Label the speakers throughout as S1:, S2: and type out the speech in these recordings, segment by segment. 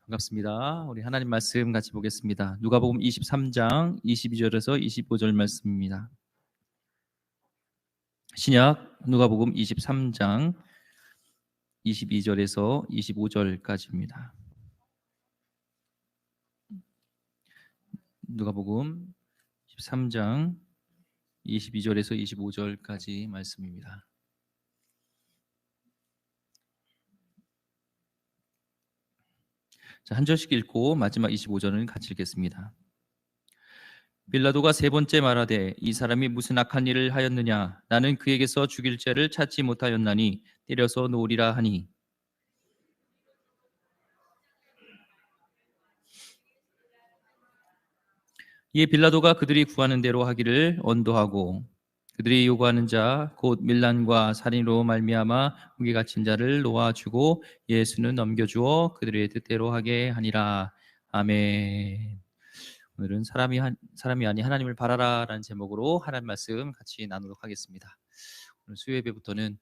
S1: 반갑습니다. 우리 하나님 말씀 같이 보겠습니다. 누가복음 23장 22절에서 25절 말씀입니다. 신약 누가복음 23장 22절에서 25절까지입니다. 누가복음 23장 22절에서 25절까지 말씀입니다. 자, 한 절씩 읽고 마지막 25절은 같이 읽겠습니다. 빌라도가 세 번째 말하되 이 사람이 무슨 악한 일을 하였느냐? 나는 그에게서 죽일 죄를 찾지 못하였나니 때려서 놓으리라 하니, 이에 빌라도가 그들이 구하는 대로 하기를 언도하고 그들이 요구하는 자 곧 밀란과 살인으로 말미암아 무게 갇힌 자를 놓아주고 예수는 넘겨주어 그들의 뜻대로 하게 하니라. 아멘. 오늘은 사람이 아닌 하나님을 바라라라는 제목으로 하나님 말씀 같이 나누도록 하겠습니다. 오늘 수요 예배부터는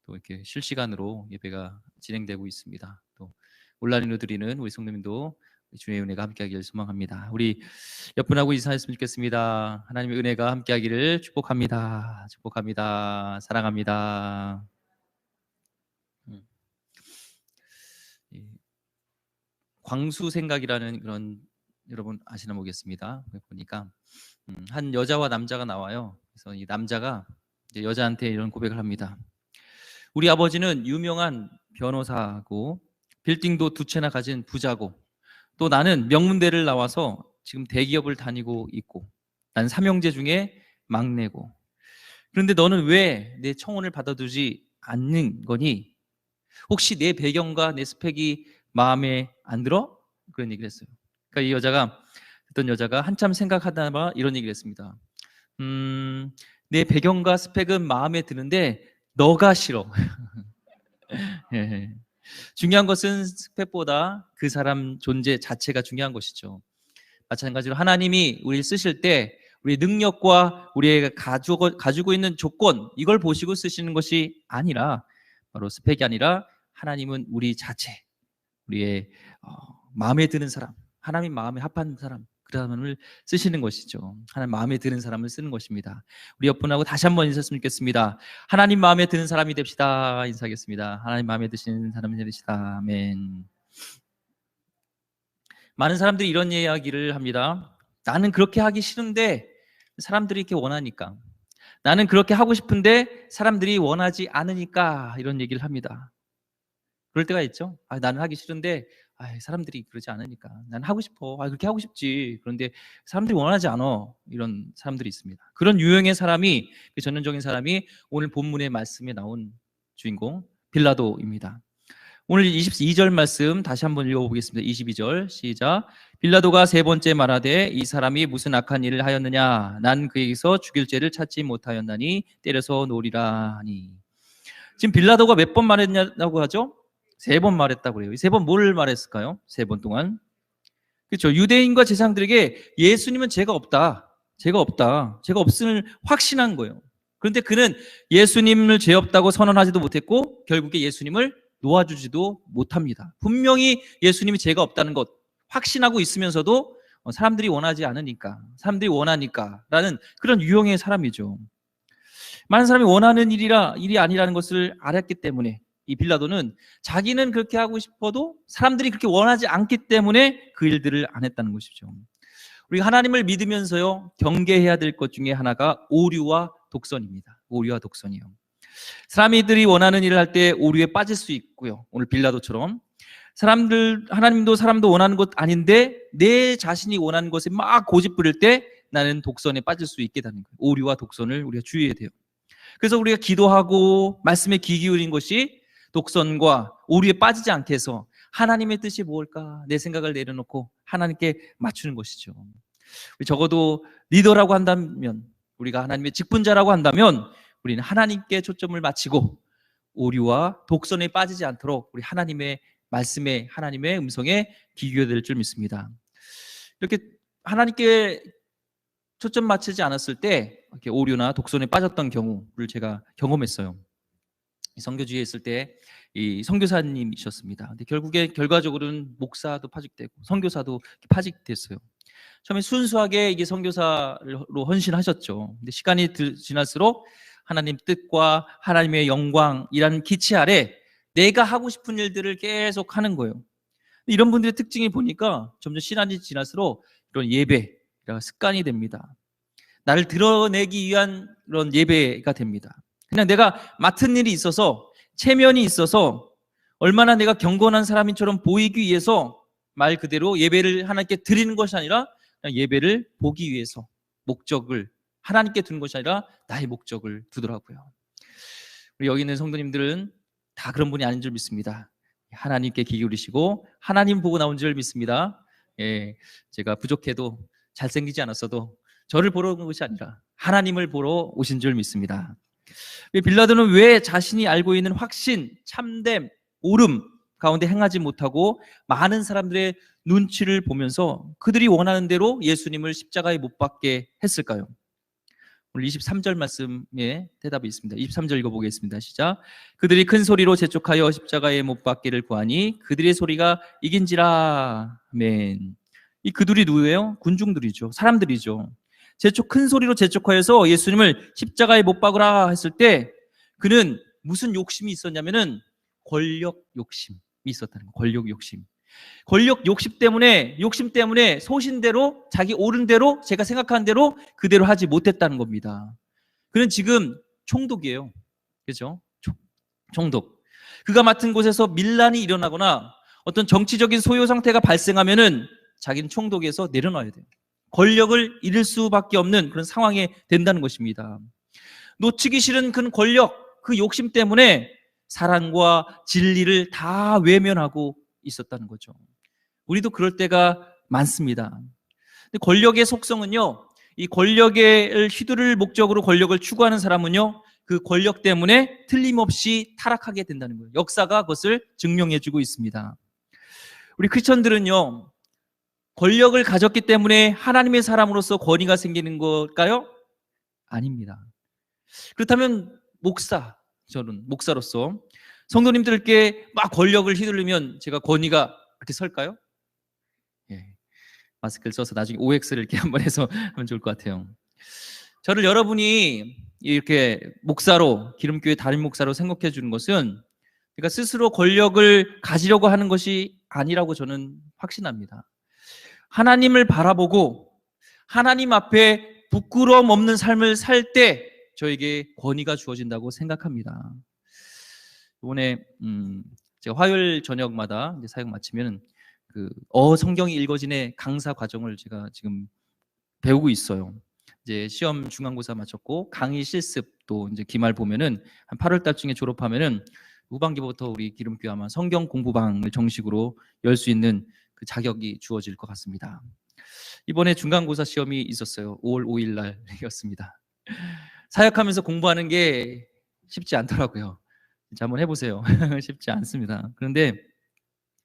S1: 또 이렇게 실시간으로 예배가 진행되고 있습니다. 또 온라인으로 드리는 우리 성도님도 주님의 은혜가 함께하기를 소망합니다. 우리 옆분하고 인사했으면 좋겠습니다. 하나님의 은혜가 함께하기를 축복합니다. 축복합니다. 사랑합니다. 광수 생각이라는 그런, 여러분 아시나 모르겠습니다. 보니까 한 여자와 남자가 나와요. 그래서 이 남자가 이제 여자한테 이런 고백을 합니다. 우리 아버지는 유명한 변호사고 빌딩도 2채나 가진 부자고 또 나는 명문대를 나와서 지금 대기업을 다니고 있고 난 3형제 중에 막내고, 그런데 너는 왜 내 청혼을 받아두지 않는 거니? 혹시 내 배경과 내 스펙이 마음에 안 들어? 그런 얘기를 했어요. 그러니까 이 여자가, 어떤 여자가 한참 생각하다가 이런 얘기를 했습니다. 내 배경과 스펙은 마음에 드는데 너가 싫어. 예. 중요한 것은 스펙보다 그 사람 존재 자체가 중요한 것이죠. 마찬가지로 하나님이 우리를 쓰실 때 우리의 능력과 우리가 가지고 있는 조건, 이걸 보시고 쓰시는 것이 아니라, 바로 스펙이 아니라 하나님은 우리 자체, 우리의 마음에 드는 사람, 하나님 마음에 합한 사람, 그 사람을 쓰시는 것이죠. 하나님 마음에 드는 사람을 쓰는 것입니다. 우리 옆분하고 다시 한번 인사했으면 좋겠습니다. 하나님 마음에 드는 사람이 됩시다. 인사하겠습니다. 하나님 마음에 드시는 사람이 됩시다. 아멘. 많은 사람들이 이런 이야기를 합니다. 나는 그렇게 하기 싫은데 사람들이 이렇게 원하니까, 나는 그렇게 하고 싶은데 사람들이 원하지 않으니까, 이런 얘기를 합니다. 그럴 때가 있죠. 나는 하기 싫은데 사람들이 그러지 않으니까, 난 하고 싶어. 그렇게 하고 싶지. 그런데 사람들이 원하지 않아. 이런 사람들이 있습니다. 그런 유형의 사람이, 그 전형적인 사람이 오늘 본문의 말씀에 나온 주인공 빌라도입니다. 오늘 22절 말씀 다시 한번 읽어보겠습니다. 22절 시작. 빌라도가 세 번째 말하되 이 사람이 무슨 악한 일을 하였느냐? 난 그에게서 죽일 죄를 찾지 못하였나니 때려서 놓으리라 하니. 지금 빌라도가 몇 번 말했냐고 하죠? 3번 말했다고 그래요. 이 3번 뭘 말했을까요? 3번 동안. 그렇죠. 유대인과 제사장들에게 예수님은 죄가 없다. 죄가 없다. 죄가 없음을 확신한 거예요. 그런데 그는 예수님을 죄 없다고 선언하지도 못했고 결국에 예수님을 놓아주지도 못합니다. 분명히 예수님이 죄가 없다는 것 확신하고 있으면서도 사람들이 원하지 않으니까, 사람들이 원하니까 라는 그런 유형의 사람이죠. 많은 사람이 원하는 일이 아니라는 것을 알았기 때문에 이 빌라도는 자기는 그렇게 하고 싶어도 사람들이 그렇게 원하지 않기 때문에 그 일들을 안 했다는 것이죠. 우리가 하나님을 믿으면서요, 경계해야 될 것 중에 하나가 오류와 독선입니다. 오류와 독선이요. 사람들이 원하는 일을 할 때 오류에 빠질 수 있고요. 오늘 빌라도처럼 하나님도 사람도 원하는 것 아닌데 내 자신이 원하는 것에 막 고집 부릴 때 나는 독선에 빠질 수 있게 되는 거예요. 오류와 독선을 우리가 주의해야 돼요. 그래서 우리가 기도하고 말씀에 귀 기울인 것이 독선과 오류에 빠지지 않게 해서 하나님의 뜻이 뭘까, 내 생각을 내려놓고 하나님께 맞추는 것이죠. 적어도 리더라고 한다면, 우리가 하나님의 직분자라고 한다면 우리는 하나님께 초점을 맞추고 오류와 독선에 빠지지 않도록 우리 하나님의 말씀에, 하나님의 음성에 귀 기울여야 될 줄 믿습니다. 이렇게 하나님께 초점 맞추지 않았을 때 이렇게 오류나 독선에 빠졌던 경우를 제가 경험했어요. 선교지에 있을 때 이 선교사님이셨습니다. 근데 결과적으로는 목사도 파직되고 선교사도 파직됐어요. 처음에 순수하게 이게 선교사로 헌신하셨죠. 근데 시간이 지날수록 하나님 뜻과 하나님의 영광이라는 기치 아래 내가 하고 싶은 일들을 계속 하는 거예요. 이런 분들의 특징이 보니까 점점 시간이 지날수록 이런 예배가 습관이 됩니다. 나를 드러내기 위한 그런 예배가 됩니다. 그냥 내가 맡은 일이 있어서 체면이 있어서 얼마나 내가 경건한 사람인처럼 보이기 위해서 말 그대로 예배를 하나님께 드리는 것이 아니라 그냥 예배를 보기 위해서 목적을 하나님께 두는 것이 아니라 나의 목적을 두더라고요. 우리 여기 있는 성도님들은 다 그런 분이 아닌 줄 믿습니다. 하나님께 귀 기울이시고 하나님 보고 나온 줄 믿습니다. 예, 제가 부족해도 잘생기지 않았어도 저를 보러 온 것이 아니라 하나님을 보러 오신 줄 믿습니다. 빌라도는 왜 자신이 알고 있는 확신, 참됨, 옳음 가운데 행하지 못하고 많은 사람들의 눈치를 보면서 그들이 원하는 대로 예수님을 십자가에 못 박게 했을까요? 오늘 23절 말씀에 대답이 있습니다. 23절 읽어보겠습니다. 시작. 그들이 큰 소리로 재촉하여 십자가에 못 박기를 구하니 그들의 소리가 이긴지라. 아멘. 이 그들이 누구예요? 군중들이죠. 사람들이죠. 큰 소리로 재촉하여서 예수님을 십자가에 못 박으라 했을 때 그는 무슨 욕심이 있었냐면은 권력 욕심이 있었다는 거예요. 권력 욕심. 권력 욕심 때문에 소신대로 자기 옳은 대로 제가 생각한 대로 그대로 하지 못했다는 겁니다. 그는 지금 총독이에요. 그렇죠? 총독. 그가 맡은 곳에서 밀란이 일어나거나 어떤 정치적인 소요 상태가 발생하면은 자기는 총독에서 내려놔야 돼요. 권력을 잃을 수밖에 없는 그런 상황이 된다는 것입니다. 놓치기 싫은 그 권력, 그 욕심 때문에 사랑과 진리를 다 외면하고 있었다는 거죠. 우리도 그럴 때가 많습니다. 근데 권력의 속성은요, 이 권력을 휘두를 목적으로 권력을 추구하는 사람은요, 그 권력 때문에 틀림없이 타락하게 된다는 거예요. 역사가 그것을 증명해주고 있습니다. 우리 크리스천들은요, 권력을 가졌기 때문에 하나님의 사람으로서 권위가 생기는 걸까요? 아닙니다. 그렇다면 저는 목사로서 성도님들께 막 권력을 휘두르면 제가 권위가 그렇게 설까요? 예. 마스크를 써서 나중에 OX를 이렇게 한번 해서 하면 좋을 것 같아요. 저를 여러분이 이렇게 목사로, 기름교회 담임 목사로 생각해 주는 것은 그러니까 스스로 권력을 가지려고 하는 것이 아니라고 저는 확신합니다. 하나님을 바라보고 하나님 앞에 부끄러움 없는 삶을 살 때 저에게 권위가 주어진다고 생각합니다. 이번에 제가 화요일 저녁마다 이제 사역 마치면 성경이 읽어진의 강사 과정을 제가 지금 배우고 있어요. 이제 시험 중간고사 마쳤고 강의 실습도 이제 기말 보면은 한 8월 달쯤에 졸업하면은 후반기부터 우리 기름교회 아마 성경 공부방을 정식으로 열 수 있는 그 자격이 주어질 것 같습니다. 이번에 중간고사 시험이 있었어요. 5월 5일 날이었습니다. 사역하면서 공부하는 게 쉽지 않더라고요. 진짜 한번 해보세요. 쉽지 않습니다. 그런데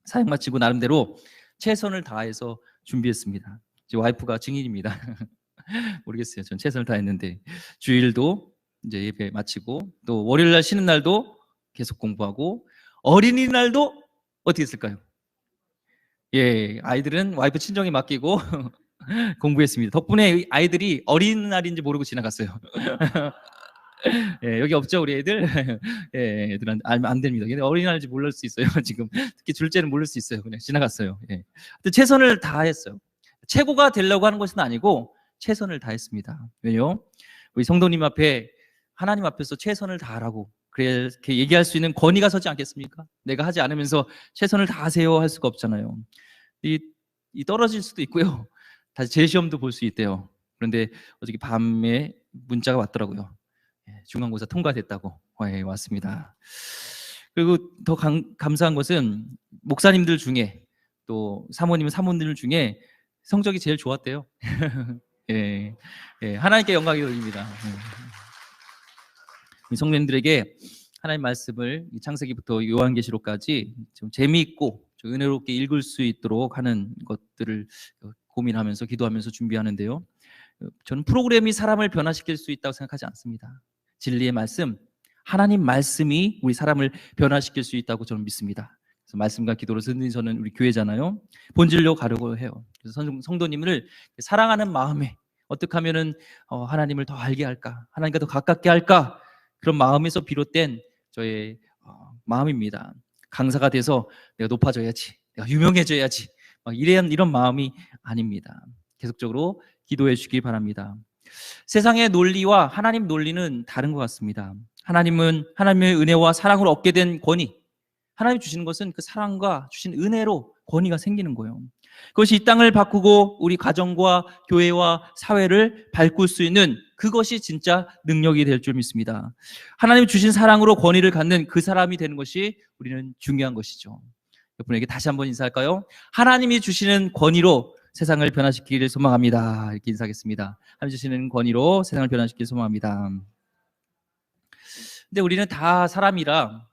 S1: 사역 마치고 나름대로 최선을 다해서 준비했습니다. 이제 와이프가 증인입니다. 모르겠어요. 전 최선을 다했는데 주일도 이제 예배 마치고 또 월요일 날 쉬는 날도 계속 공부하고 어린이날도 어떻게 했을까요? 예, 아이들은 와이프 친정에 맡기고 공부했습니다. 덕분에 아이들이 어린이날인지 모르고 지나갔어요. 예, 여기 없죠 우리 애들? 예, 애들은 알면 안 됩니다. 근데 어린이날인지 모를 수 있어요. 지금 특히 둘째는 모를 수 있어요. 그냥 지나갔어요. 예. 최선을 다했어요. 최고가 되려고 하는 것은 아니고 최선을 다했습니다. 왜요? 우리 성도님 앞에 하나님 앞에서 최선을 다하라고 그렇게 얘기할 수 있는 권위가 서지 않겠습니까? 내가 하지 않으면서 최선을 다하세요 할 수가 없잖아요. 이 떨어질 수도 있고요. 다시 재시험도 볼 수 있대요. 그런데 어저께 밤에 문자가 왔더라고요. 중간고사 통과됐다고 왔습니다. 그리고 더 감사한 것은 목사님들 중에 또 사모님들 중에 성적이 제일 좋았대요. 예, 예, 하나님께 영광이 돌립니다. 성도님들에게 하나님 말씀을 창세기부터 요한계시록까지 좀 재미있고 좀 은혜롭게 읽을 수 있도록 하는 것들을 고민하면서 기도하면서 준비하는데요. 저는 프로그램이 사람을 변화시킬 수 있다고 생각하지 않습니다. 진리의 말씀, 하나님 말씀이 우리 사람을 변화시킬 수 있다고 저는 믿습니다. 그래서 말씀과 기도로 듣는 저는 우리 교회잖아요. 본질로 가려고 해요. 그래서 성도님을 사랑하는 마음에 어떻게 하면은 하나님을 더 알게 할까, 하나님과 더 가깝게 할까, 그런 마음에서 비롯된 저의 마음입니다. 강사가 돼서 내가 높아져야지, 내가 유명해져야지, 막 이런 마음이 아닙니다. 계속적으로 기도해 주시기 바랍니다. 세상의 논리와 하나님 논리는 다른 것 같습니다. 하나님은 하나님의 은혜와 사랑으로 얻게 된 권위, 하나님이 주시는 것은 그 사랑과 주신 은혜로 권위가 생기는 거예요. 그것이 이 땅을 바꾸고 우리 가정과 교회와 사회를 바꿀 수 있는, 그것이 진짜 능력이 될 줄 믿습니다. 하나님이 주신 사랑으로 권위를 갖는 그 사람이 되는 것이 우리는 중요한 것이죠. 여러분에게 다시 한번 인사할까요? 하나님이 주시는 권위로 세상을 변화시키기를 소망합니다. 이렇게 인사하겠습니다. 하나님 주시는 권위로 세상을 변화시키기를 소망합니다. 근데 우리는 다 사람이라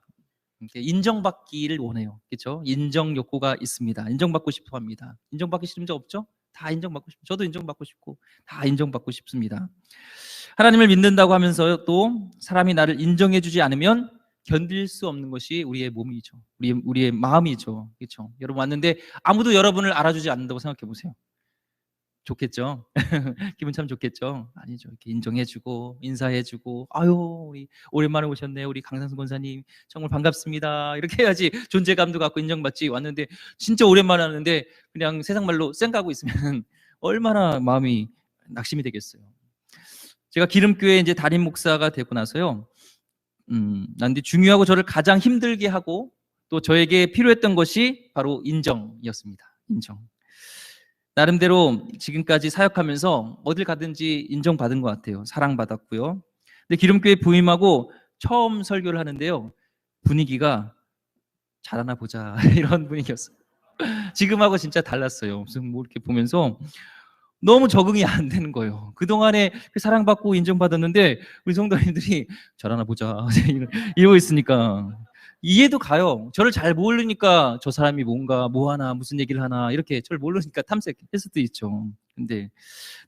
S1: 인정받기를 원해요. 그렇죠? 인정 욕구가 있습니다. 인정받고 싶어 합니다. 인정받기 싫은 적 없죠? 다 인정받고 싶고, 저도 인정받고 싶고, 다 인정받고 싶습니다. 하나님을 믿는다고 하면서 또 사람이 나를 인정해주지 않으면 견딜 수 없는 것이 우리의 몸이죠. 우리의 마음이죠. 그렇죠? 여러분 왔는데 아무도 여러분을 알아주지 않는다고 생각해 보세요. 좋겠죠? 기분 참 좋겠죠? 아니죠. 이렇게 인정해주고 인사해주고, 아유 우리 오랜만에 오셨네, 우리 강상수 권사님 정말 반갑습니다, 이렇게 해야지 존재감도 갖고 인정받지. 왔는데 진짜 오랜만에 왔는데 그냥 세상 말로 쌩까고 있으면 얼마나 마음이 낙심이 되겠어요. 제가 기름교회 이제 담임 목사가 되고 나서요, 난데 중요하고 저를 가장 힘들게 하고 또 저에게 필요했던 것이 바로 인정이었습니다. 인정. 나름대로 지금까지 사역하면서 어딜 가든지 인정받은 것 같아요. 사랑받았고요. 근데 기름교회 부임하고 처음 설교를 하는데요, 분위기가 잘하나 보자 이런 분위기였어요. 지금하고 진짜 달랐어요. 무슨 뭐 이렇게 보면서 너무 적응이 안 되는 거예요. 그동안에 사랑받고 인정받았는데 우리 성도님들이 잘하나 보자 이러고 있으니까 이해도 가요. 저를 잘 모르니까 저 사람이 뭔가 뭐 하나, 무슨 얘기를 하나, 이렇게 저를 모르니까 탐색할 수도 있죠. 근데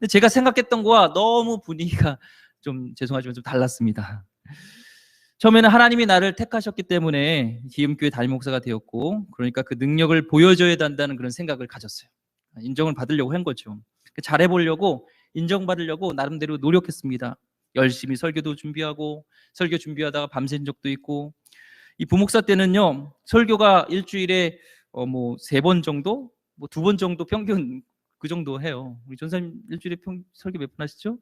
S1: 제가 생각했던 거와 너무 분위기가 좀, 죄송하지만 좀 달랐습니다. 처음에는 하나님이 나를 택하셨기 때문에 기음교회 담임 목사가 되었고, 그러니까 그 능력을 보여줘야 한다는 그런 생각을 가졌어요. 인정을 받으려고 한 거죠. 잘해보려고, 인정받으려고 나름대로 노력했습니다. 열심히 설교도 준비하고, 설교 준비하다가 밤샌 적도 있고, 이 부목사 때는요, 설교가 일주일에 뭐 3번 정도, 뭐 2번 정도 평균 그 정도 해요. 우리 전사님 일주일에 설교 몇 번 하시죠?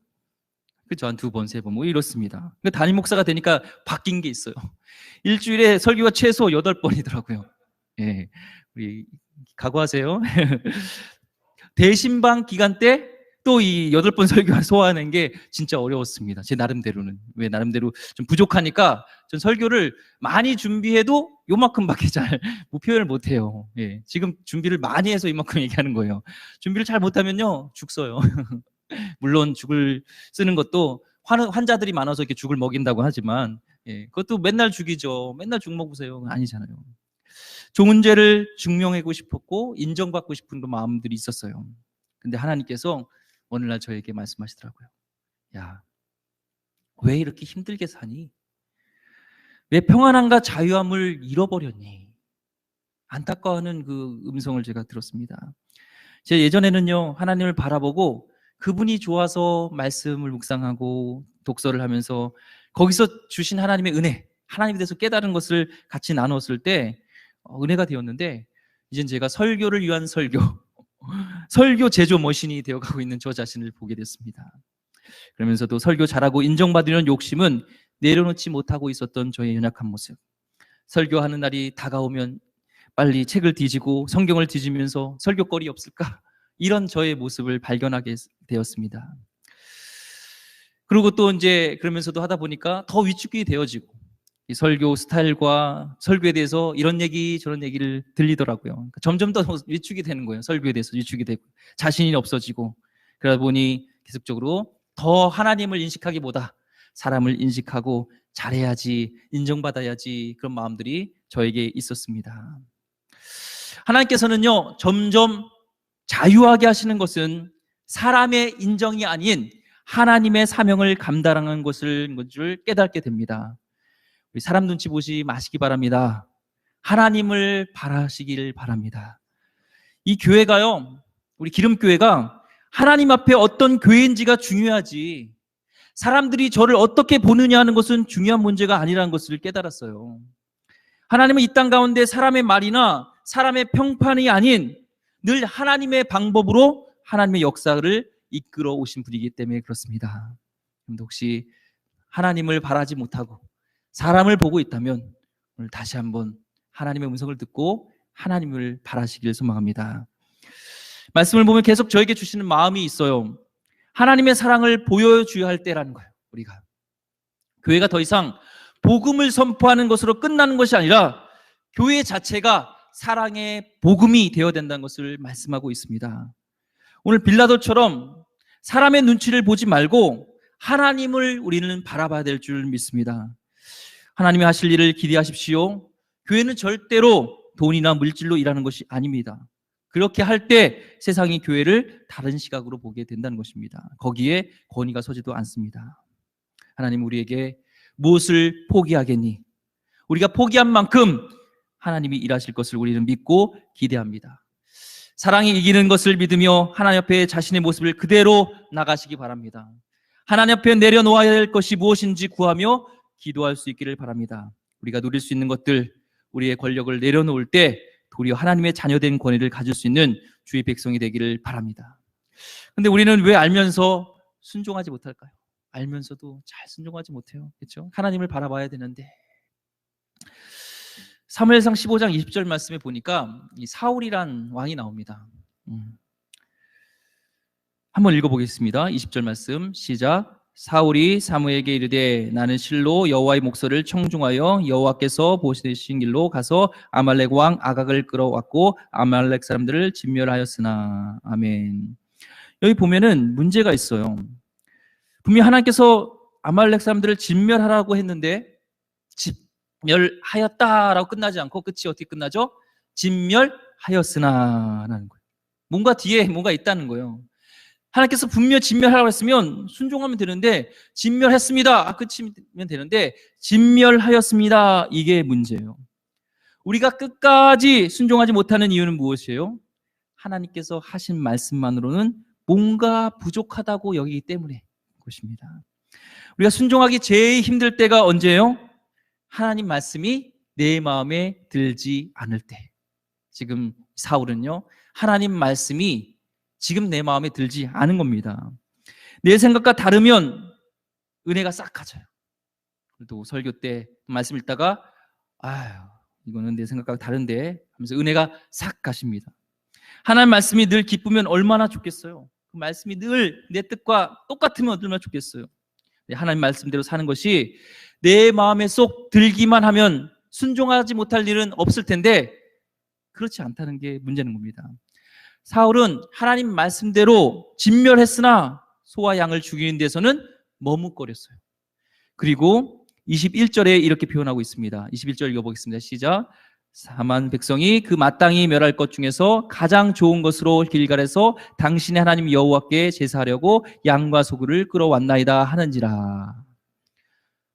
S1: 그렇죠, 한 2번, 3번 뭐 이렇습니다. 담임 목사가 되니까 바뀐 게 있어요. 일주일에 설교가 최소 8번이더라고요. 예, 우리 각오하세요. 대신방 기간 때 또 이 8번 설교 소화하는 게 진짜 어려웠습니다. 제 나름대로는. 왜 나름대로 좀 부족하니까 전 설교를 많이 준비해도 요만큼밖에 잘 표현을 못해요. 예, 지금 준비를 많이 해서 이만큼 얘기하는 거예요. 준비를 잘 못하면요, 죽 써요. 물론 죽을 쓰는 것도 환자들이 많아서 이렇게 죽을 먹인다고 하지만, 예, 그것도 맨날 죽이죠. 맨날 죽 먹으세요. 아니잖아요. 좋은 죄를 증명하고 싶었고 인정받고 싶은 그 마음들이 있었어요. 근데 하나님께서 어느 날 저에게 말씀하시더라고요. 야, 왜 이렇게 힘들게 사니? 왜 평안함과 자유함을 잃어버렸니? 안타까워하는 그 음성을 제가 들었습니다. 제가 예전에는요, 하나님을 바라보고 그분이 좋아서 말씀을 묵상하고 독서를 하면서 거기서 주신 하나님의 은혜, 하나님에 대해서 깨달은 것을 같이 나눴을 때 은혜가 되었는데, 이젠 제가 설교를 위한 설교 제조 머신이 되어가고 있는 저 자신을 보게 됐습니다. 그러면서도 설교 잘하고 인정받으려는 욕심은 내려놓지 못하고 있었던 저의 연약한 모습. 설교하는 날이 다가오면 빨리 책을 뒤지고 성경을 뒤지면서 설교거리 없을까? 이런 저의 모습을 발견하게 되었습니다. 그리고 또 이제 그러면서도 하다 보니까 더 위축이 되어지고, 이 설교 스타일과 설교에 대해서 이런 얘기 저런 얘기를 들리더라고요. 그러니까 점점 더 위축이 되는 거예요. 설교에 대해서 위축이 되고 자신이 없어지고, 그러다 보니 계속적으로 더 하나님을 인식하기보다 사람을 인식하고 잘해야지, 인정받아야지, 그런 마음들이 저에게 있었습니다. 하나님께서는요, 점점 자유하게 하시는 것은 사람의 인정이 아닌 하나님의 사명을 감당하는 것을 깨닫게 됩니다. 우리 사람 눈치 보지 마시기 바랍니다. 하나님을 바라시길 바랍니다. 이 교회가요, 우리 기름교회가 하나님 앞에 어떤 교회인지가 중요하지 사람들이 저를 어떻게 보느냐 하는 것은 중요한 문제가 아니라는 것을 깨달았어요. 하나님은 이 땅 가운데 사람의 말이나 사람의 평판이 아닌 늘 하나님의 방법으로 하나님의 역사를 이끌어 오신 분이기 때문에 그렇습니다. 여러분도 혹시 하나님을 바라지 못하고 사람을 보고 있다면 오늘 다시 한번 하나님의 음성을 듣고 하나님을 바라시길 소망합니다. 말씀을 보면 계속 저에게 주시는 마음이 있어요. 하나님의 사랑을 보여줘야 할 때라는 거예요. 우리가 교회가 더 이상 복음을 선포하는 것으로 끝나는 것이 아니라 교회 자체가 사랑의 복음이 되어야 된다는 것을 말씀하고 있습니다. 오늘 빌라도처럼 사람의 눈치를 보지 말고 하나님을 우리는 바라봐야 될 줄 믿습니다. 하나님이 하실 일을 기대하십시오. 교회는 절대로 돈이나 물질로 일하는 것이 아닙니다. 그렇게 할 때 세상이 교회를 다른 시각으로 보게 된다는 것입니다. 거기에 권위가 서지도 않습니다. 하나님 우리에게 무엇을 포기하겠니? 우리가 포기한 만큼 하나님이 일하실 것을 우리는 믿고 기대합니다. 사랑이 이기는 것을 믿으며 하나님 앞에 자신의 모습을 그대로 나가시기 바랍니다. 하나님 앞에 내려놓아야 할 것이 무엇인지 구하며 기도할 수 있기를 바랍니다. 우리가 누릴 수 있는 것들, 우리의 권력을 내려놓을 때 도리어 하나님의 자녀된 권위를 가질 수 있는 주의 백성이 되기를 바랍니다. 근데 우리는 왜 알면서 순종하지 못할까요? 알면서도 잘 순종하지 못해요. 그렇죠? 하나님을 바라봐야 되는데. 사무엘상 15장 20절 말씀에 보니까 이 사울이란 왕이 나옵니다. 한번 읽어보겠습니다. 20절 말씀 시작. 사울이 사무엘에게 이르되 나는 실로 여호와의 목소리를 청중하여 여호와께서 보시신 길로 가서 아말렉 왕 아각을 끌어왔고 아말렉 사람들을 진멸하였으나. 아멘. 여기 보면은 문제가 있어요. 분명히 하나님께서 아말렉 사람들을 진멸하라고 했는데 진멸하였다라고 끝나지 않고 끝이 어떻게 끝나죠? 진멸하였으나라는 거예요. 뭔가 뒤에 뭔가 있다는 거예요. 하나님께서 분명 진멸하라고 했으면 순종하면 되는데 진멸했습니다. 끝이면 되는데 진멸하였습니다. 이게 문제예요. 우리가 끝까지 순종하지 못하는 이유는 무엇이에요? 하나님께서 하신 말씀만으로는 뭔가 부족하다고 여기기 때문에 그것입니다. 우리가 순종하기 제일 힘들 때가 언제예요? 하나님 말씀이 내 마음에 들지 않을 때. 지금 사울은요, 하나님 말씀이 지금 내 마음에 들지 않은 겁니다. 내 생각과 다르면 은혜가 싹 가져요. 또 설교 때 말씀 읽다가 아유 이거는 내 생각과 다른데 하면서 은혜가 싹 가십니다. 하나님 말씀이 늘 기쁘면 얼마나 좋겠어요. 그 말씀이 늘 내 뜻과 똑같으면 얼마나 좋겠어요. 하나님 말씀대로 사는 것이 내 마음에 쏙 들기만 하면 순종하지 못할 일은 없을 텐데 그렇지 않다는 게 문제는 겁니다. 사울은 하나님 말씀대로 진멸했으나 소와 양을 죽이는 데서는 머뭇거렸어요. 그리고 21절에 이렇게 표현하고 있습니다. 21절 읽어보겠습니다. 시작. 4만 백성이 그 마땅히 멸할 것 중에서 가장 좋은 것으로 길갈에서 당신의 하나님 여호와께 제사하려고 양과 소굴을 끌어왔나이다 하는지라.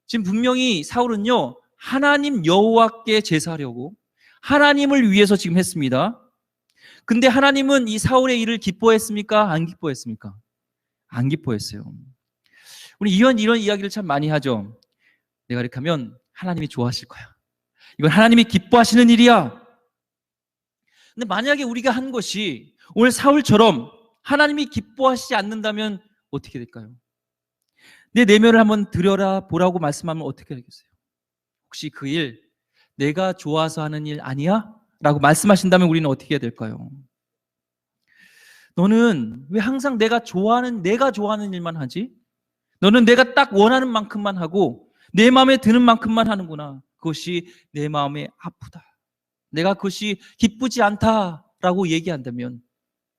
S1: 지금 분명히 사울은요, 하나님 여호와께 제사하려고 하나님을 위해서 지금 했습니다. 근데 하나님은 이 사울의 일을 기뻐했습니까? 안 기뻐했습니까? 안 기뻐했어요. 우리 이런 이야기를 참 많이 하죠. 내가 이렇게 하면 하나님이 좋아하실 거야. 이건 하나님이 기뻐하시는 일이야. 근데 만약에 우리가 한 것이 오늘 사울처럼 하나님이 기뻐하시지 않는다면 어떻게 될까요? 내 내면을 한번 들여라 보라고 말씀하면 어떻게 되겠어요? 혹시 그 일 내가 좋아서 하는 일 아니야? 라고 말씀하신다면 우리는 어떻게 해야 될까요? 너는 왜 항상 내가 좋아하는 일만 하지? 너는 내가 딱 원하는 만큼만 하고 내 마음에 드는 만큼만 하는구나. 그것이 내 마음에 아프다. 내가 그것이 기쁘지 않다라고 얘기한다면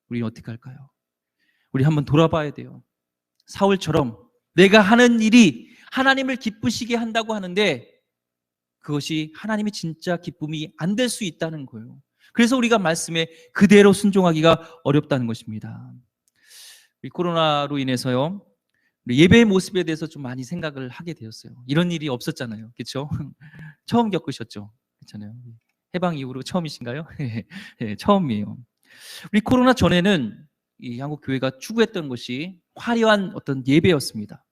S1: 우리는 어떻게 할까요? 우리 한번 돌아봐야 돼요. 사울처럼 내가 하는 일이 하나님을 기쁘시게 한다고 하는데 그것이 하나님의 진짜 기쁨이 안 될 수 있다는 거예요. 그래서 우리가 말씀에 그대로 순종하기가 어렵다는 것입니다. 이 코로나로 인해서요, 우리 예배의 모습에 대해서 좀 많이 생각을 하게 되었어요. 이런 일이 없었잖아요. 그렇죠? 처음 겪으셨죠? 그렇잖아요. 해방 이후로 처음이신가요? 네, 처음이에요. 우리 코로나 전에는 이 한국 교회가 추구했던 것이 화려한 어떤 예배였습니다.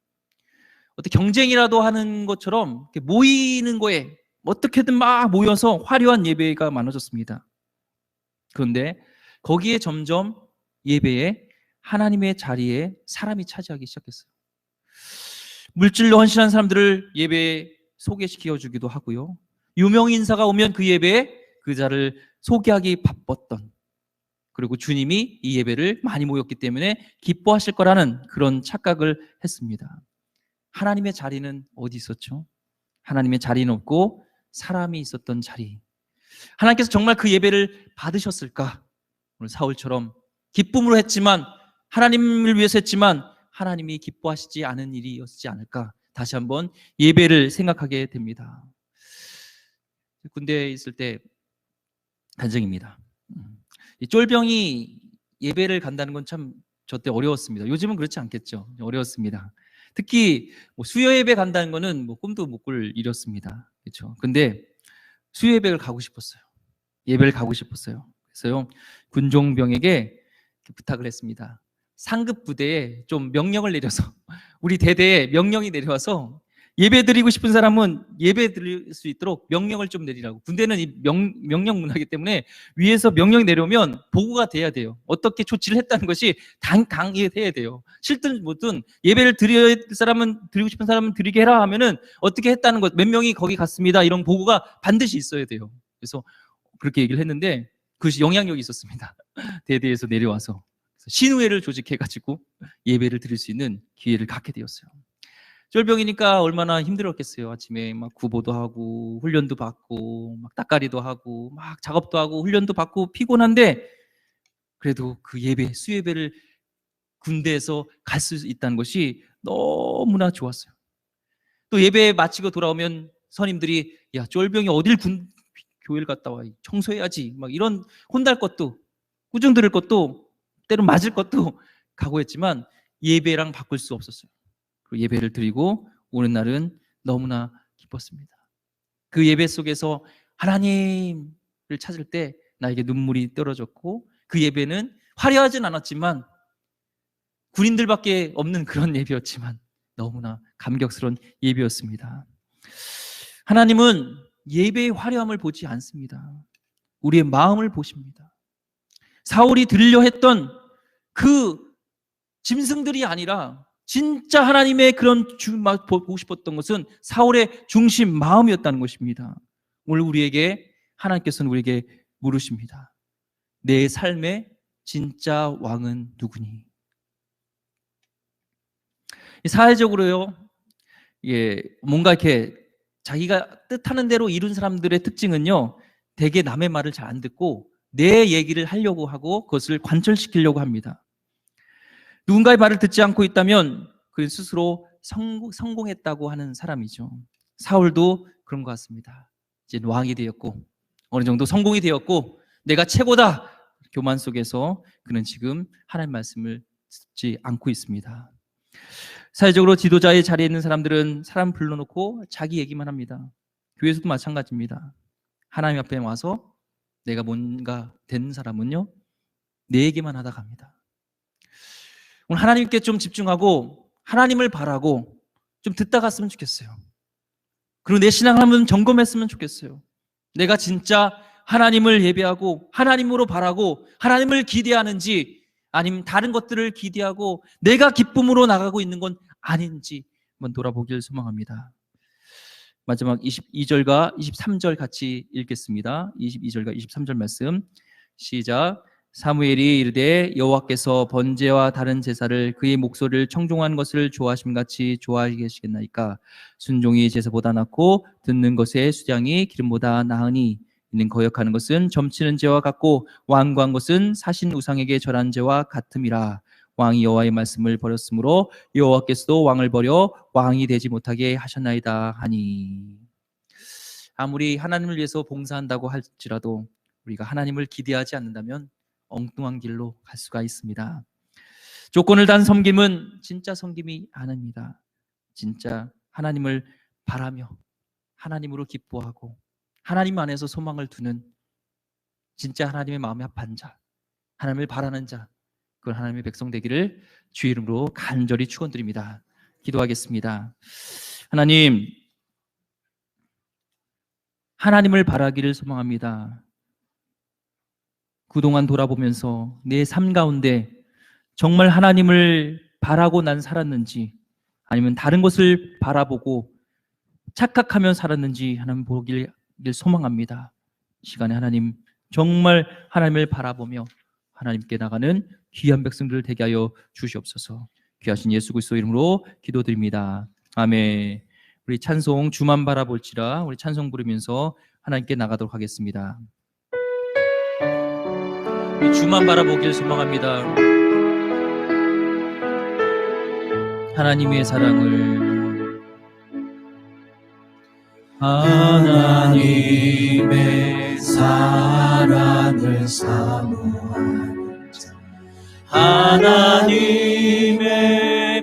S1: 어떤 경쟁이라도 하는 것처럼 이렇게 모이는 거에 어떻게든 막 모여서 화려한 예배가 많아졌습니다. 그런데 거기에 점점 예배에 하나님의 자리에 사람이 차지하기 시작했어요. 물질로 헌신한 사람들을 예배에 소개시켜 주기도 하고요. 유명 인사가 오면 그 예배에 그 자를 소개하기 바빴던, 그리고 주님이 이 예배를 많이 모였기 때문에 기뻐하실 거라는 그런 착각을 했습니다. 하나님의 자리는 어디 있었죠? 하나님의 자리는 없고 사람이 있었던 자리. 하나님께서 정말 그 예배를 받으셨을까? 오늘 사울처럼 기쁨으로 했지만, 하나님을 위해서 했지만 하나님이 기뻐하시지 않은 일이었지 않을까? 다시 한번 예배를 생각하게 됩니다. 군대에 있을 때 간증입니다. 이 쫄병이 예배를 간다는 건 참 저 때 어려웠습니다. 요즘은 그렇지 않겠죠. 어려웠습니다. 특히 뭐 수요 예배 간다는 거는 뭐 꿈도 못 꿀 일이었습니다. 그렇죠. 근데 수요 예배를 가고 싶었어요. 예배를 가고 싶었어요. 그래서요, 군종병에게 부탁을 했습니다. 상급 부대에 좀 명령을 내려서 우리 대대에 명령이 내려와서 예배 드리고 싶은 사람은 예배 드릴 수 있도록 명령을 좀 내리라고. 군대는 이 명령 문화이기 때문에 위에서 명령이 내려오면 보고가 돼야 돼요. 어떻게 조치를 했다는 것이 당해야 돼요. 싫든 뭐든 예배를 드릴 사람은, 드리고 싶은 사람은 드리게 해라 하면은 어떻게 했다는 것, 몇 명이 거기 갔습니다, 이런 보고가 반드시 있어야 돼요. 그래서 그렇게 얘기를 했는데 그것이 영향력이 있었습니다. 대대에서 내려와서 신우회를 조직해가지고 예배를 드릴 수 있는 기회를 갖게 되었어요. 쫄병이니까 얼마나 힘들었겠어요. 아침에 막 구보도 하고 훈련도 받고 막 따까리도 하고 막 작업도 하고 훈련도 받고 피곤한데, 그래도 그 예배, 수예배를 군대에서 갈 수 있다는 것이 너무나 좋았어요. 또 예배 마치고 돌아오면 선임들이, 야, 쫄병이 어딜 교회를 갔다 와, 청소해야지, 막 이런 혼날 것도, 꾸중 들을 것도, 때로 맞을 것도 각오했지만 예배랑 바꿀 수 없었어요. 그 예배를 드리고 오는 날은 너무나 기뻤습니다. 그 예배 속에서 하나님을 찾을 때 나에게 눈물이 떨어졌고, 그 예배는 화려하진 않았지만 군인들밖에 없는 그런 예배였지만 너무나 감격스러운 예배였습니다. 하나님은 예배의 화려함을 보지 않습니다. 우리의 마음을 보십니다. 사울이 들려 했던 그 짐승들이 아니라 진짜 하나님의 그런 보고 싶었던 것은 사울의 중심 마음이었다는 것입니다. 오늘 우리에게, 하나님께서는 우리에게 물으십니다. 내 삶의 진짜 왕은 누구니? 사회적으로요, 뭔가 이렇게 자기가 뜻하는 대로 이룬 사람들의 특징은요, 대개 남의 말을 잘 안 듣고 내 얘기를 하려고 하고 그것을 관철시키려고 합니다. 누군가의 말을 듣지 않고 있다면 그 스스로 성공했다고 하는 사람이죠. 사울도 그런 것 같습니다. 이제 왕이 되었고 어느 정도 성공이 되었고 내가 최고다, 교만 속에서 그는 지금 하나님 말씀을 듣지 않고 있습니다. 사회적으로 지도자의 자리에 있는 사람들은 사람 불러놓고 자기 얘기만 합니다. 교회에서도 마찬가지입니다. 하나님 앞에 와서 내가 뭔가 된 사람은요, 내 얘기만 하다 갑니다. 오늘 하나님께 좀 집중하고 하나님을 바라고 좀 듣다 갔으면 좋겠어요. 그리고 내 신앙을 한번 점검했으면 좋겠어요. 내가 진짜 하나님을 예배하고 하나님으로 바라고 하나님을 기대하는지, 아니면 다른 것들을 기대하고 내가 기쁨으로 나가고 있는 건 아닌지 한번 돌아보길 소망합니다. 마지막 22절과 23절 같이 읽겠습니다. 22절과 23절 말씀 시작. 사무엘이 이르되 여호와께서 번제와 다른 제사를 그의 목소리를 청종한 것을 좋아하심같이 좋아하시겠나이까? 순종이 제사보다 낫고 듣는 것의 수장이 기름보다 나으니 이는 거역하는 것은 점치는 죄와 같고 완고한 것은 사신 우상에게 절한 죄와 같음이라. 왕이 여호와의 말씀을 버렸으므로 여호와께서도 왕을 버려 왕이 되지 못하게 하셨나이다 하니. 아무리 하나님을 위해서 봉사한다고 할지라도 우리가 하나님을 기대하지 않는다면 엉뚱한 길로 갈 수가 있습니다. 조건을 단 섬김은 진짜 섬김이 아닙니다. 진짜 하나님을 바라며 하나님으로 기뻐하고 하나님 안에서 소망을 두는 진짜 하나님의 마음에 합한 자, 하나님을 바라는 자, 그건 하나님의 백성 되기를 주의 이름으로 간절히 축원드립니다. 기도하겠습니다. 하나님, 하나님을 바라기를 소망합니다. 그동안 돌아보면서 내 삶 가운데 정말 하나님을 바라고 난 살았는지, 아니면 다른 것을 바라보고 착각하며 살았는지 하나님 보기를 소망합니다. 시간에 하나님, 정말 하나님을 바라보며 하나님께 나가는 귀한 백성들을 되게 하여 주시옵소서. 귀하신 예수 그리스도 이름으로 기도드립니다. 아멘. 우리 찬송 주만 바라볼지라, 우리 찬송 부르면서 하나님께 나가도록 하겠습니다. 우리 주만 바라보길 소망합니다. 하나님의 사랑을,
S2: 하나님의 사랑을 사모하는 자, 하나님의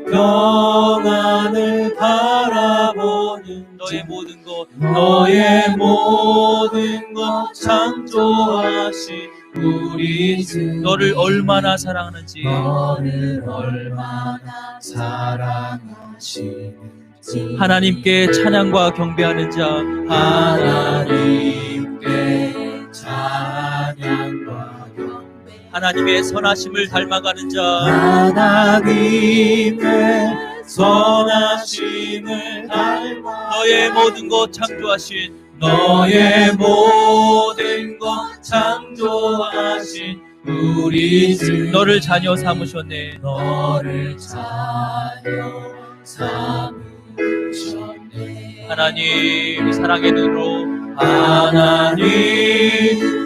S2: 평안을 바라보는
S1: 너의 모든 것,
S2: 너의 모든 것 창조하신 우리 주,
S1: 너를 얼마나 사랑하는지,
S2: 너를 얼마나 사랑하시는지
S1: 하나님께 찬양과 경배하는 자,
S2: 하나님께 찬양과 경배,
S1: 하나님의 선하심을 닮아가는 자,
S2: 하나님의 선하심을 닮아
S1: 너의 모든 것 창조하신,
S2: 너의 모든 것 창조하신 우리 주,
S1: 너를 자녀 삼으셨네.
S2: 너를 자녀 삼으셨네.
S1: 하나님 사랑의 눈으로,
S2: 하나님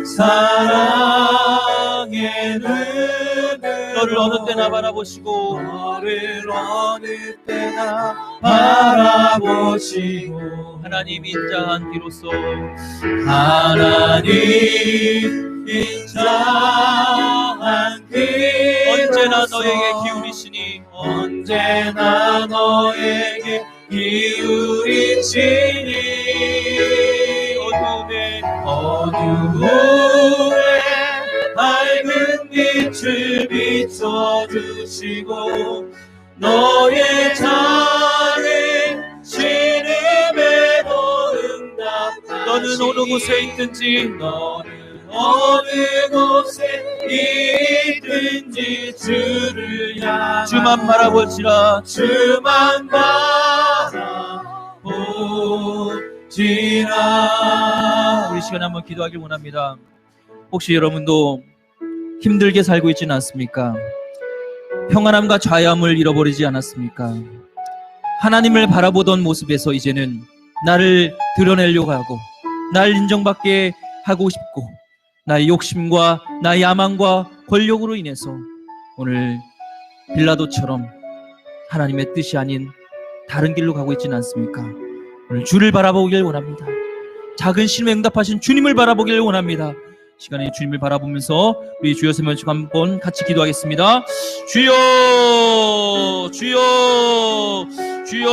S2: 사랑의 눈으로
S1: 너를 어느 때나 바라보시고,
S2: 너를 어느 때나 바라보시고,
S1: 하나님 인자한 비로소
S2: 하나님 인자한 비로소
S1: 언제나 너에게 기울이시니,
S2: 언제나 너에게 기울이시니 어두움에 밝은 빛을 비춰주시고 너의 잔은 신음에도 응답하시니
S1: 너는 어느 곳에 있든지,
S2: 너는 어느 곳에 있든지 주를 향한
S1: 주만 바라볼지라,
S2: 주만 바라보지라.
S1: 우리 시간에 한번 기도하길 원합니다. 혹시 여러분도 힘들게 살고 있지는 않습니까? 평안함과 자유함을 잃어버리지 않았습니까? 하나님을 바라보던 모습에서 이제는 나를 드러내려고 하고 날 인정받게 하고 싶고 나의 욕심과 나의 야망과 권력으로 인해서 오늘 빌라도처럼 하나님의 뜻이 아닌 다른 길로 가고 있지는 않습니까? 오늘 주를 바라보길 원합니다. 작은 신음에 응답하신 주님을 바라보길 원합니다. 시간에 주님을 바라보면서 우리 주여 세면식 한번 같이 기도하겠습니다. 주여, 주여, 주여.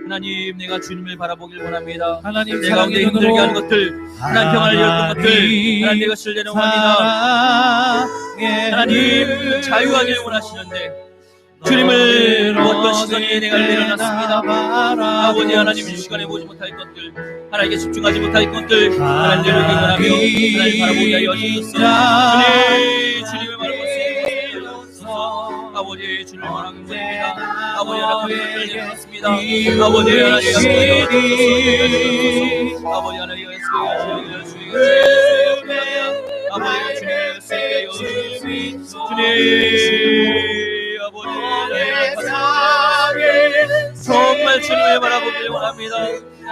S1: 하나님, 내가 주님을 바라보길 원합니다.
S2: 하나님
S1: 내 가운데 힘들게 하는 것들, 하나님 평안을 잃었던 것들, 하나님 내 것을 내려옵니다. 하나님 자유하길 원하시는데 주님을 어떤 시선이 내가 내려놨습니다. 아버지 하나님 이 시간에 보지 못할 것들, 하나님께 집중하지 못할 것들 하나님 내려오기 원하며 하나님 바라보게 하여 주옵소서. 주님을 바라보소서. 아버지 주님을 바라보게 원합니다. 아버지 하나님 것들 내려놨습니다. 아버지 하나님 아버지 하나님 아버지 주님 아버지 정말 주님을 바라보길 원합니다.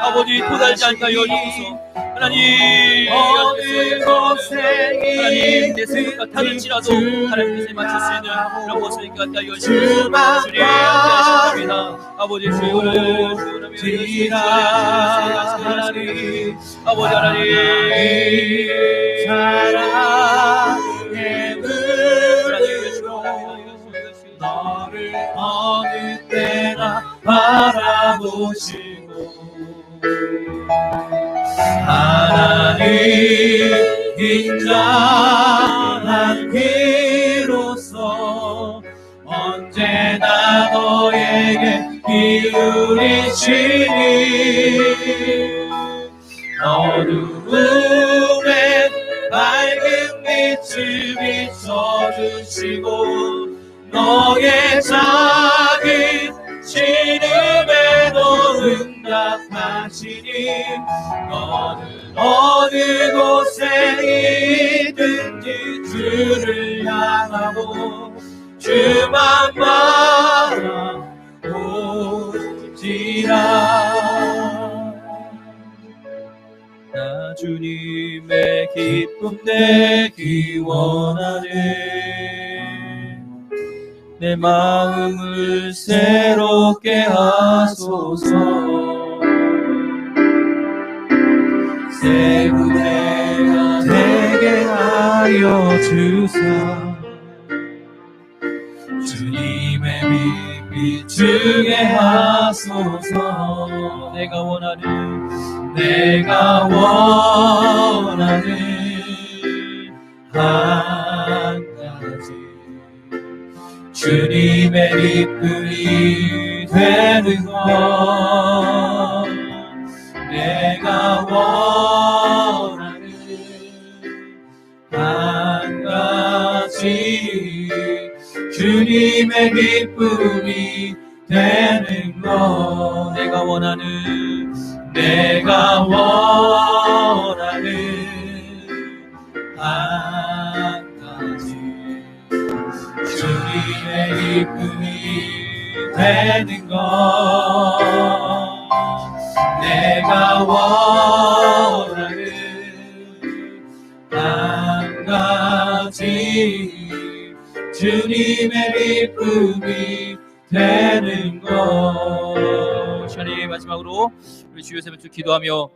S1: 아버지 도달지 않게 하여 주소서. 하나님 하나님 내 생각 같았을지라도 하나님 뜻에 맞출 수 있는 그런 모습을 갖게 하여 주소서. 주님 감사합니다. 아버지 주여 하나님 아버지 하나님 사랑의
S2: 오시고 하나님 인자한 귀로서 언제나 너에게 기울이시니 어두움에 밝은 빛을 비춰주시고 너의 작은 신음에도 응답하시니 너는 어느 곳에 있든지 주를 향하고 주만 바라보지라. 나 주님의 기쁨 내기 원하네. 내 마음을 새롭게 하소서. 새 구대가 되게 하여 주사. 주님의 빛 비추게 하소서. 내가 원하는 한 가지 주님의 기쁨이 되는 것. 내가 원하는 한 가지 주님의 기쁨이 되는 것. 내가 원하는 한 가지 주님의 기쁨이 되는 것. 내가 원하는 한 가지 주님의 기쁨이 되는 것. 시간이 마지막으로 우리 주여 세번째 기도하며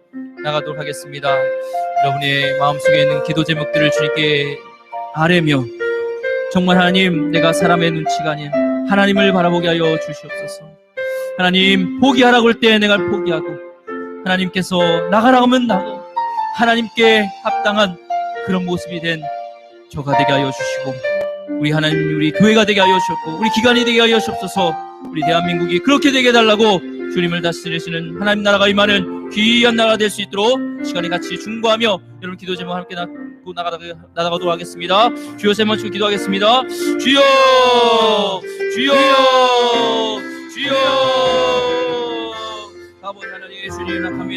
S2: 나가도록 하겠습니다. 여러분의 마음속에 있는 기도 제목들을 주님께 아뢰며 정말 하나님, 내가 사람의 눈치가 아닌 하나님을 바라보게 하여 주시옵소서. 하나님, 포기하라고 할 때 내가 포기하고 하나님께서 나가라고 하면 나가 하나님께 합당한 그런 모습이 된 저가 되게 하여 주시고 우리 하나님, 우리 교회가 되게 하여 주셨고 우리 기관이 되게 하여 주옵소서. 우리 대한민국이 그렇게 되게 해달라고 주님을 다스리시는 하나님 나라가 임하는 귀한 나라가 될 수 있도록 시간이 같이 중보하며 여러분 기도 제목 함께 나가도록 하겠습니다. 주여 세 번 치고 기도하겠습니다. 주여 주여 주여 아버지 하나님, 주님 나갑니다.